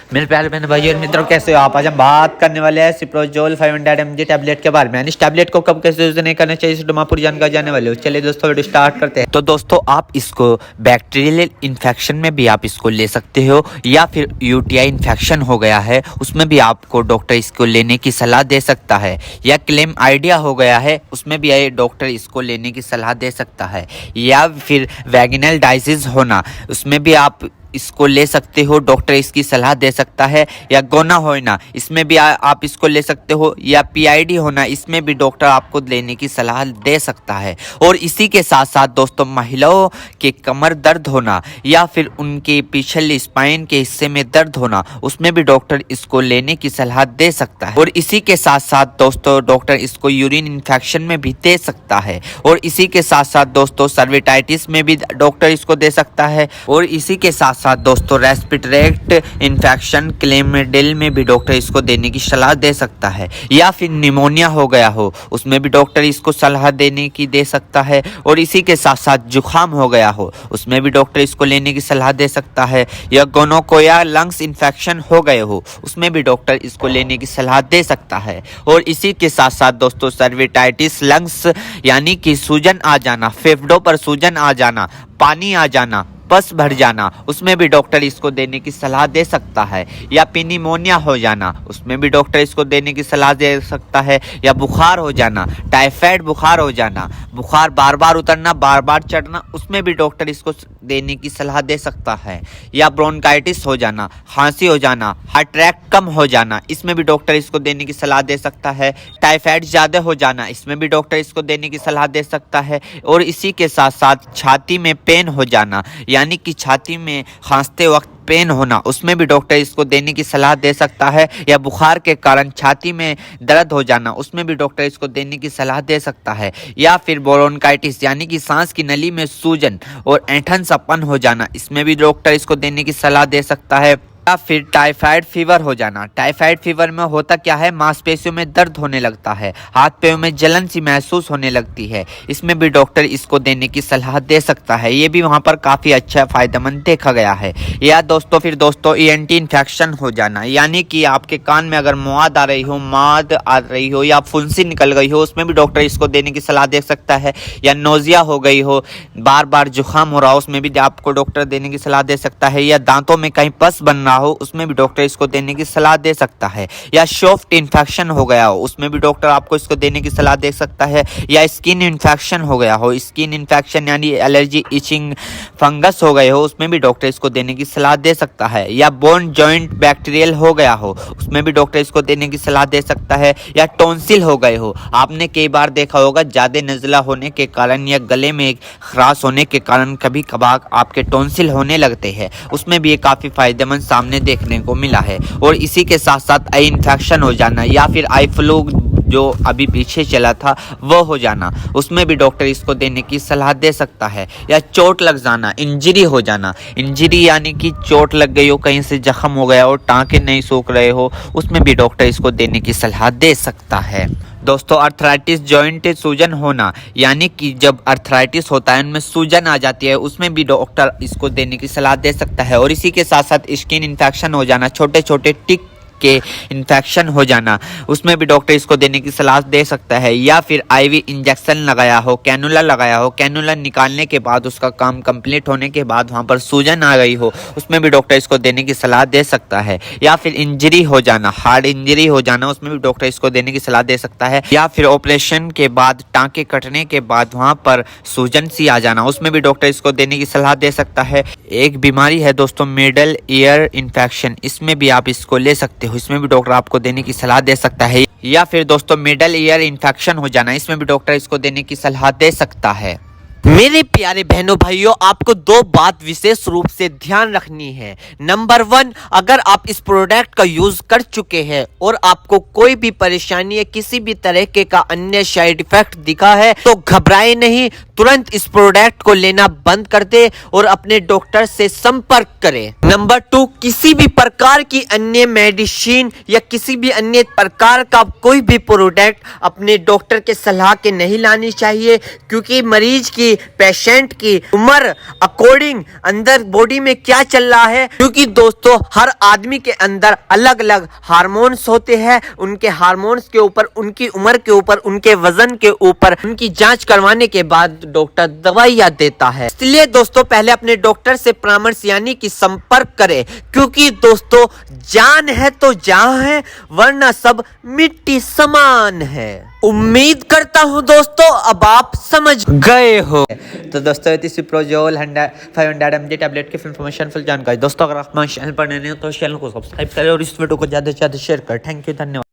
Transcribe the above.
मेरे प्यारे बहन भाई और मित्रों, कैसे हो आप। आज हम बात करने वाले हैं सिप्रोजोल 500 mg टैबलेट के बारे में, यानी इस टैबलेट को कब कैसे यूज नहीं करना चाहिए, इस पूरी जानकारी जाने वाले हो। चलिए दोस्तों वीडियो स्टार्ट करते हैं। तो दोस्तों आप इसको बैक्टीरियल इन्फेक्शन में भी आप इसको ले सकते हो, या फिर यूटीआई इन्फेक्शन हो गया है उसमें भी आपको डॉक्टर इसको लेने की सलाह दे सकता है, या क्लेम आइडिया हो गया है उसमें भी डॉक्टर इसको लेने की सलाह दे सकता है, या फिर वैगिनल डाइसिस होना उसमें भी आप इसको ले सकते हो, डॉक्टर इसकी सलाह दे सकता है, या गोना होना इसमें भी आप इसको ले सकते हो, या पीआईडी होना इसमें भी डॉक्टर आपको लेने की सलाह दे सकता है। और इसी के साथ साथ दोस्तों महिलाओं के कमर दर्द होना या फिर उनके पिछले स्पाइन के हिस्से में दर्द होना उसमें भी डॉक्टर इसको लेने की सलाह दे सकता है। और इसी के साथ साथ दोस्तों डॉक्टर इसको यूरिन इन्फेक्शन में भी दे सकता है। और इसी के साथ साथ दोस्तों सर्विटाइटिस में भी डॉक्टर इसको दे सकता है। और इसी के साथ साथ दोस्तों रेस्पिरेटरी इन्फेक्शन क्लेमिडिल में भी डॉक्टर इसको देने की सलाह दे सकता है, या फिर निमोनिया हो गया हो उसमें भी डॉक्टर इसको सलाह देने की दे सकता है। और इसी के साथ साथ जुकाम हो गया हो उसमें भी डॉक्टर इसको लेने की सलाह दे सकता है, या गोनोकोया लंग्स इन्फेक्शन हो गए हो उसमें भी डॉक्टर इसको लेने की सलाह दे सकता है। और इसी के साथ साथ दोस्तों सर्विटाइटिस लंग्स यानी कि सूजन आ जाना, फेफड़ों पर सूजन आ जाना, पानी आ जाना, पस भर जाना उसमें भी डॉक्टर इसको देने की सलाह दे सकता है, या निमोनिया हो जाना उसमें भी डॉक्टर इसको देने की सलाह दे सकता है, या बुखार हो जाना, टाइफाइड बुखार हो जाना, बुखार बार बार उतरना बार बार चढ़ना उसमें भी डॉक्टर इसको देने की सलाह दे सकता है, या ब्रोंकाइटिस हो जाना, खांसी हो जाना, हार्ट अटैक कम हो जाना इसमें भी डॉक्टर इसको देने की सलाह दे सकता है, टाइफाइड ज़्यादा हो जाना इसमें भी डॉक्टर इसको देने की सलाह दे सकता है। और इसी के साथ साथ छाती में पेन हो जाना यानी कि छाती में खांसते वक्त पेन होना उसमें भी डॉक्टर इसको देने की सलाह दे सकता है, या बुखार के कारण छाती में दर्द हो जाना उसमें भी डॉक्टर इसको देने की सलाह दे सकता है, या फिर ब्रोंकाइटिस यानी कि सांस की नली में सूजन और ऐंठन सपन हो जाना इसमें भी डॉक्टर इसको देने की सलाह दे सकता है, या फिर टाइफाइड फीवर हो जाना। टाइफाइड फीवर में होता क्या है, मांसपेशियों में दर्द होने लगता है, हाथ पैरों में जलन सी महसूस होने लगती है, इसमें भी डॉक्टर इसको देने की सलाह दे सकता है। ये भी वहाँ पर काफ़ी अच्छा फायदेमंद देखा गया है। या दोस्तों फिर दोस्तों ईएनटी इन्फेक्शन हो जाना यानी कि आपके कान में अगर मौद आ रही हो या फुंसी निकल गई हो उसमें भी डॉक्टर इसको देने की सलाह दे सकता है, या नोजिया हो गई हो, बार बार जुकाम हो रहा हो उसमें भी आपको डॉक्टर देने की सलाह दे सकता है, या दांतों में कहीं पस बन रहा हो उसमें भी डॉक्टर इसको देने की सलाह दे सकता है, या सॉफ्ट इन्फेक्शन हो गया हो उसमें भी डॉक्टर आपको इसको देने की सलाह दे सकता है, या स्किन इन्फेक्शन हो गया हो, स्किन इन्फेक्शन यानी एलर्जी इचिंग फंगस हो गए हो उसमें भी डॉक्टर इसको देने की सलाह दे सकता है, या बोन जॉइंट बैक्टीरियल हो गया हो उसमें भी डॉक्टर इसको देने की सलाह दे सकता है, या टॉन्सिल हो गए हो। आपने कई बार देखा होगा ज़्यादा नज़ला होने के कारण या गले में खराश होने के कारण कभी कभार आपके टॉन्सिल होने लगते हैं उसमें भी ये काफ़ी फायदेमंद सामने देखने को मिला है। और इसी के साथ साथ आई इन्फेक्शन हो जाना या फिर आई फ्लू जो अभी पीछे चला था वो हो जाना उसमें भी डॉक्टर इसको देने की सलाह दे सकता है, या चोट लग जाना, इंजरी हो जाना, इंजरी यानी कि चोट लग गई हो, कहीं से जख्म हो गया हो, टांके नहीं सूख रहे हो उसमें भी डॉक्टर इसको देने की सलाह दे सकता है। दोस्तों अर्थराइटिस जॉइंट सूजन होना यानी कि जब अर्थराइटिस होता है उनमें सूजन आ जाती है उसमें भी डॉक्टर इसको देने की सलाह दे सकता है। और इसी के साथ साथ स्किन इन्फेक्शन हो जाना, छोटे छोटे टिक के इन्फेक्शन हो जाना उसमें भी डॉक्टर इसको देने की सलाह दे सकता है, या फिर आईवी इंजेक्शन लगाया हो, कैनुला लगाया हो, कैनुला निकालने के बाद उसका काम कंप्लीट होने के बाद वहाँ पर सूजन आ गई हो उसमें भी डॉक्टर इसको देने की सलाह दे सकता है, या फिर इंजरी हो जाना, हार्ड इंजरी हो जाना उसमें भी डॉक्टर इसको देने की सलाह दे सकता है, या फिर ऑपरेशन के बाद टाँके कटने के बाद वहाँ पर सूजन सी आ जाना उसमें भी डॉक्टर इसको देने की सलाह दे सकता है। एक बीमारी है दोस्तों मिडल ईयर इन्फेक्शन, इसमें भी आप इसको ले सकते हो, इसमें भी डॉक्टर आपको देने की सलाह दे सकता है, या फिर दोस्तों मिडल ईयर इन्फेक्शन हो जाना इसमें भी डॉक्टर इसको देने की सलाह दे सकता है। मेरे प्यारे बहनों भाइयों, आपको दो बात विशेष रूप से ध्यान रखनी है। नंबर 1, अगर आप इस प्रोडक्ट का यूज कर चुके हैं और आपको कोई भी परेशानी या किसी भी तरह के का अन्य साइड इफेक्ट दिखा है तो घबराए नहीं, तुरंत इस प्रोडक्ट को लेना बंद कर दे और अपने डॉक्टर से संपर्क करें। नंबर 2, किसी भी प्रकार की अन्य मेडिसिन या किसी भी अन्य प्रकार का कोई भी प्रोडक्ट अपने डॉक्टर के सलाह के नहीं लानी चाहिए, क्योंकि मरीज की, पेशेंट की उम्र अकॉर्डिंग अंदर बॉडी में क्या चल रहा है, क्योंकि दोस्तों हर आदमी के अंदर अलग अलग हार्मोन्स होते हैं। उनके हार्मोन्स के ऊपर, उनकी उम्र के ऊपर, उनके वजन के ऊपर उनकी जांच करवाने के बाद डॉक्टर दवाइयां देता है। इसलिए दोस्तों पहले अपने डॉक्टर से परामर्श यानी कि संपर्क करें, क्योंकि दोस्तों जान है तो जहां है, वरना सब मिट्टी समान है। उम्मीद करता हूं दोस्तों अब आप समझ गए हो। तो दोस्तों ये सिप्रोजोल 500 mg टैबलेट की इन्फॉर्मेशन फुल जानकारी। दोस्तों अगर आप हमारे चैनल पर नए हो तो चैनल को सब्सक्राइब करें और इस वीडियो को ज़्यादा से ज़्यादा शेयर करें। थैंक यू, धन्यवाद।